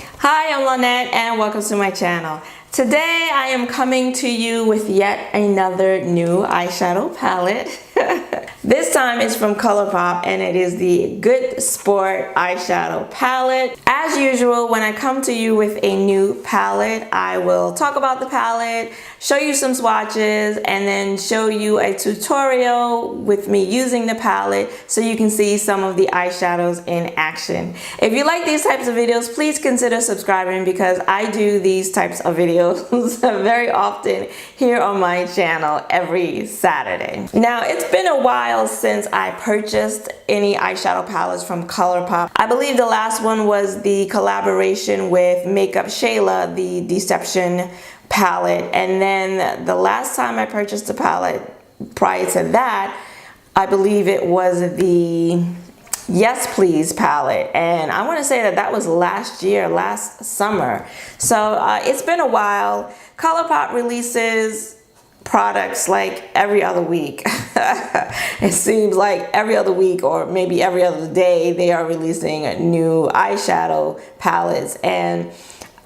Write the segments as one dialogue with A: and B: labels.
A: Hi, I'm Lynette and welcome to my channel. Today I am coming to you with yet another new eyeshadow palette. This time it's from Colourpop and it is the Good Sport eyeshadow palette. As usual, when I come to you with a new palette, I will talk about the palette, show you some swatches, and then show you a tutorial with me using the palette so you can see some of the eyeshadows in action. If you like these types of videos, please consider subscribing because I do these types of videos very often here on my channel every Saturday. Now, it's been a while since I purchased any eyeshadow palettes from Colourpop. I believe the last one was the collaboration with Makeup Shayla, the Deception palette, and then the last time I purchased a palette prior to that, I believe it was the Yes Please palette, and I want to say that was last summer. So it's been a while. Colourpop releases products like every other week. It seems like every other week or maybe every other day they are releasing new eyeshadow palettes, and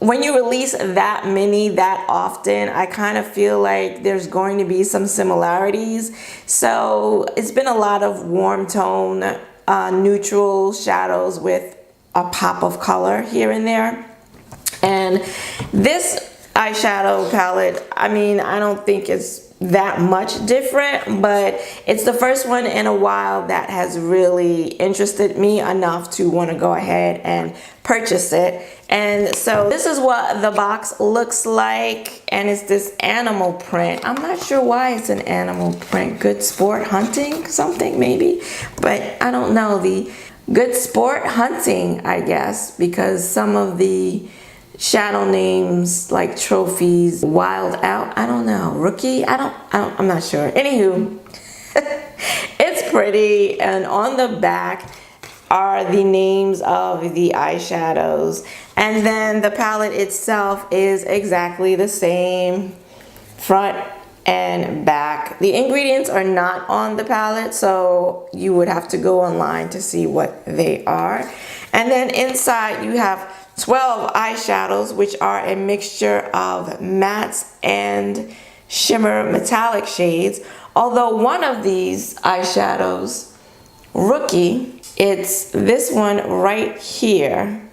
A: when you release that many that often, I kind of feel like there's going to be some similarities. So it's been a lot of warm tone, neutral shadows with a pop of color here and there. And this eyeshadow palette, I mean, I don't think it's that much different, but it's the first one in a while that has really interested me enough to want to go ahead and purchase it. And so this is what the box looks like, and it's this animal print. I'm not sure why it's an animal print. Good Sport Hunting something maybe, but I don't know. The Good Sport Hunting, I guess, because some of the shadow names like Trophies, Wild Out, I don't know, Rookie, I'm not sure. Anywho, it's pretty, and on the back are the names of the eyeshadows, and then the palette itself is exactly the same front and back. The ingredients are not on the palette, so you would have to go online to see what they are. And then inside you have 12 eyeshadows, which are a mixture of mattes and shimmer metallic shades. Although one of these eyeshadows, Rookie, it's this one right here,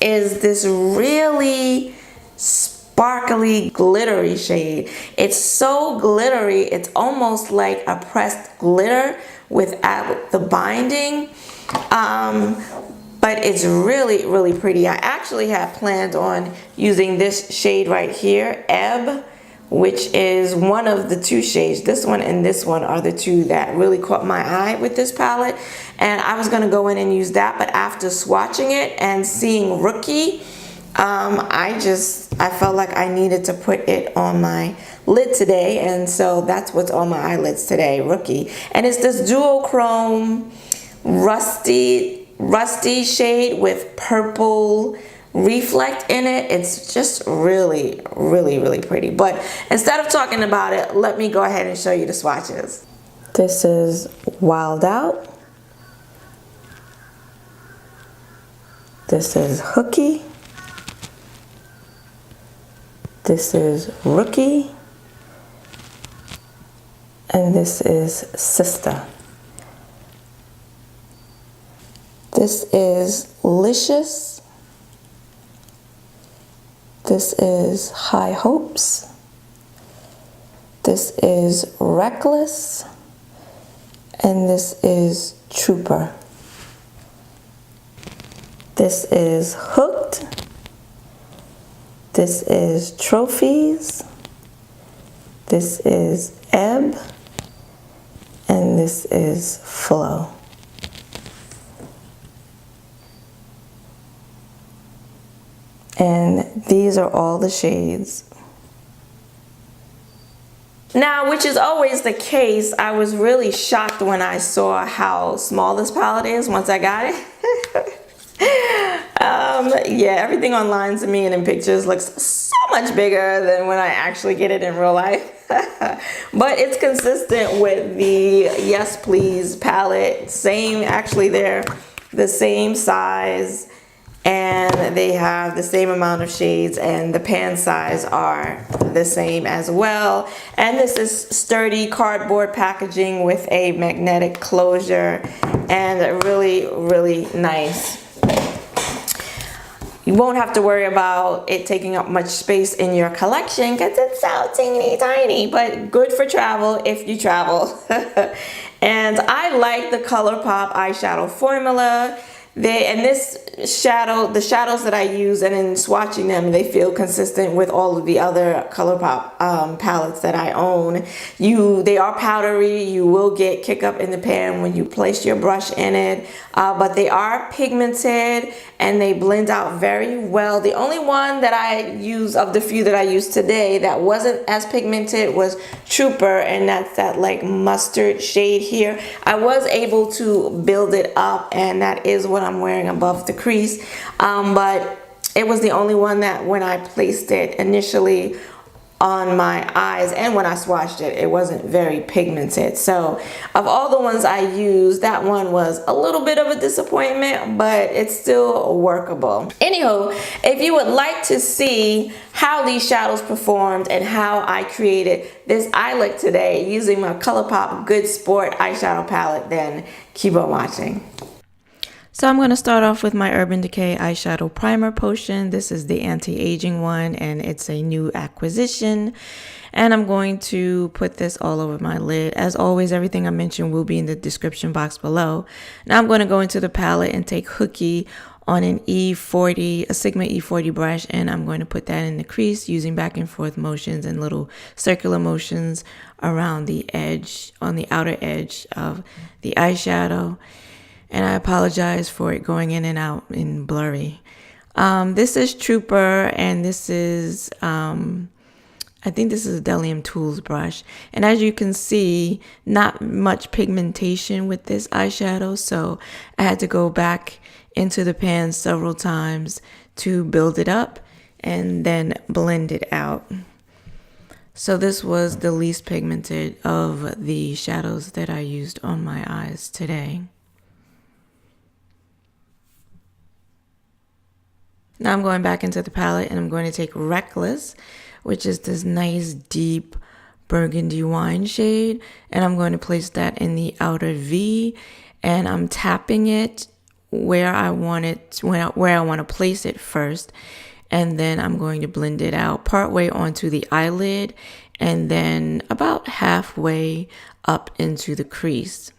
A: is this really sparkly glittery shade. It's so glittery, it's almost like a pressed glitter without the binding. But it's really, really pretty. I actually have planned on using this shade right here, Ebb, which is one of the two shades. This one and this one are the two that really caught my eye with this palette. And I was gonna go in and use that, but after swatching it and seeing Rookie, I felt like I needed to put it on my lid today. And so that's what's on my eyelids today, Rookie. And it's this duochrome rusty shade with purple reflect in it. It's just really, really, really pretty. But instead of talking about it, let me go ahead and show you the swatches. This is Wild Out. This is Hooky. This is Rookie. And this is Sister. This is Licious. This is High Hopes. This is Reckless. And this is Trooper. This is Hooked. This is Trophies. This is Ebb. And this is Flow. And these are all the shades. Now, which is always the case, I was really shocked when I saw how small this palette is once I got it. Yeah, everything online to me and in pictures looks so much bigger than when I actually get it in real life. But it's consistent with the Yes Please palette. Same, actually they're the same size. and they have the same amount of shades, and the pan size are the same as well. And this is sturdy cardboard packaging with a magnetic closure, and really, really nice. You won't have to worry about it taking up much space in your collection because it's so teeny tiny, but good for travel if you travel. And I like the Colourpop eyeshadow formula. The shadows that I use, and in swatching them, they feel consistent with all of the other Colourpop palettes that I own. They are powdery. You will get kick up in the pan when you place your brush in it, but they are pigmented and they blend out very well. The only one that I use, of the few that I used today, that wasn't as pigmented was Trooper, and that's that like mustard shade here. I was able to build it up, and that is what I'm wearing above the crease, but it was the only one that when I placed it initially on my eyes and when I swatched it, it wasn't very pigmented. So of all the ones I used, that one was a little bit of a disappointment, but it's still workable. Anywho, if you would like to see how these shadows performed and how I created this eye look today using my Colourpop Good Sport eyeshadow palette, then keep on watching. So I'm going to start off with my Urban Decay eyeshadow primer potion. This is the anti-aging one, and it's a new acquisition. And I'm going to put this all over my lid. As always, everything I mentioned will be in the description box below. Now I'm going to go into the palette and take Hooky on an E40, a Sigma E40 brush, and I'm going to put that in the crease using back and forth motions and little circular motions around the edge, on the outer edge of the eyeshadow. And I apologize for it going in and out and blurry. This is Trooper, and this is, I think this is a Delium Tools brush. And as you can see, not much pigmentation with this eyeshadow, so I had to go back into the pan several times to build it up and then blend it out. So this was the least pigmented of the shadows that I used on my eyes today. Now I'm going back into the palette and I'm going to take Reckless, which is this nice deep burgundy wine shade, and I'm going to place that in the outer V, and I'm tapping it where I want it, where I want to place it first, and then I'm going to blend it out partway onto the eyelid and then about halfway up into the crease.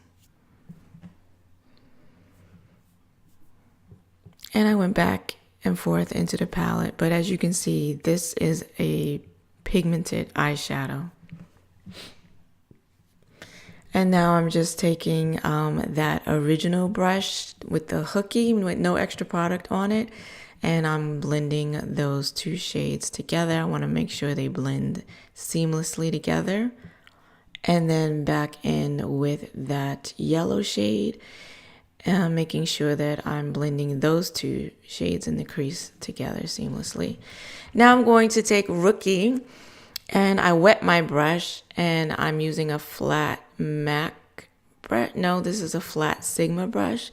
A: And I went back and forth into the palette, but as you can see, this is a pigmented eyeshadow. And now I'm just taking that original brush with the Hooky with no extra product on it, and I'm blending those two shades together. I want to make sure they blend seamlessly together, and then back in with that yellow shade, making sure that I'm blending those two shades in the crease together seamlessly. Now I'm going to take Rookie, and I wet my brush, and I'm using a flat MAC brush. No, this is a flat Sigma brush,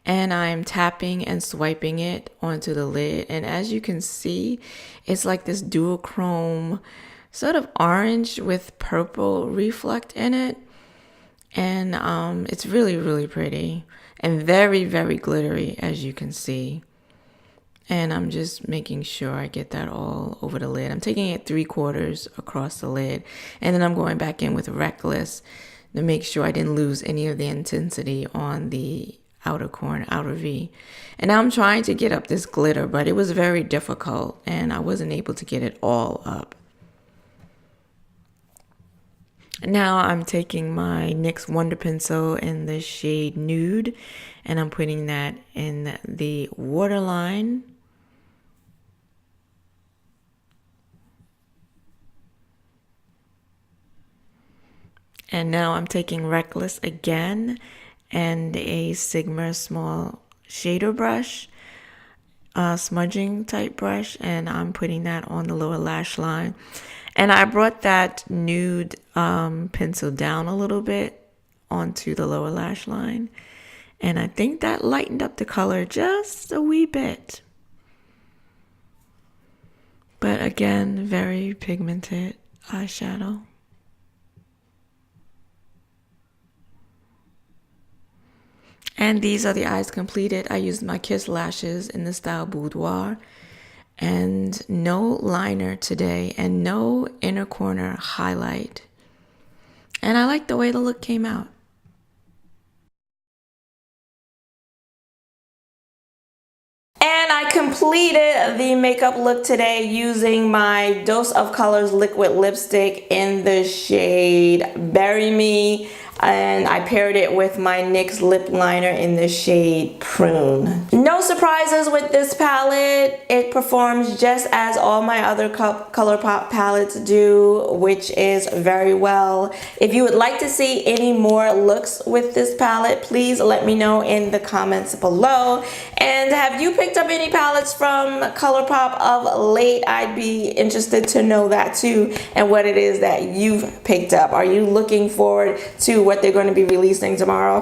A: and I'm tapping and swiping it onto the lid. And as you can see, it's like this duochrome sort of orange with purple reflect in it, and it's really, really pretty and very, very glittery, as you can see. And I'm just making sure I get that all over the lid. I'm taking it 3/4 across the lid, and then I'm going back in with Reckless to make sure I didn't lose any of the intensity on the outer corner, outer V. And now I'm trying to get up this glitter, but it was very difficult, and I wasn't able to get it all up. Now I'm taking my NYX Wonder Pencil in the shade Nude, and I'm putting that in the waterline. And now I'm taking Reckless again and a Sigma small shader brush, smudging type brush, and I'm putting that on the lower lash line. And I brought that Nude pencil down a little bit onto the lower lash line. And I think that lightened up the color just a wee bit. But again, very pigmented eyeshadow. And these are the eyes completed. I used my Kiss lashes in the style Bourdoir. And no liner today and no inner corner highlight. And I like the way the look came out. And I completed the makeup look today using my Dose of Colors liquid lipstick in the shade Bury Me. And I paired it with my NYX lip liner in the shade Prune. No surprises with this palette. It performs just as all my other Colourpop palettes do, which is very well. If you would like to see any more looks with this palette, please let me know in the comments below. And have you picked up any palettes from Colourpop of late? I'd be interested to know that too, and what it is that you've picked up. Are you looking forward to what they're going to be releasing tomorrow?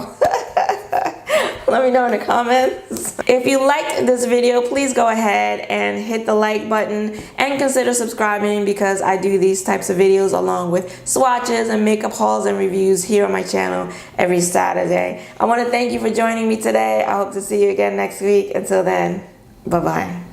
A: Let me know in the comments. If you liked this video, please go ahead and hit the like button and consider subscribing, because I do these types of videos along with swatches and makeup hauls and reviews here on my channel every Saturday. I want to thank you for joining me today. I hope to see you again next week. Until then, bye-bye.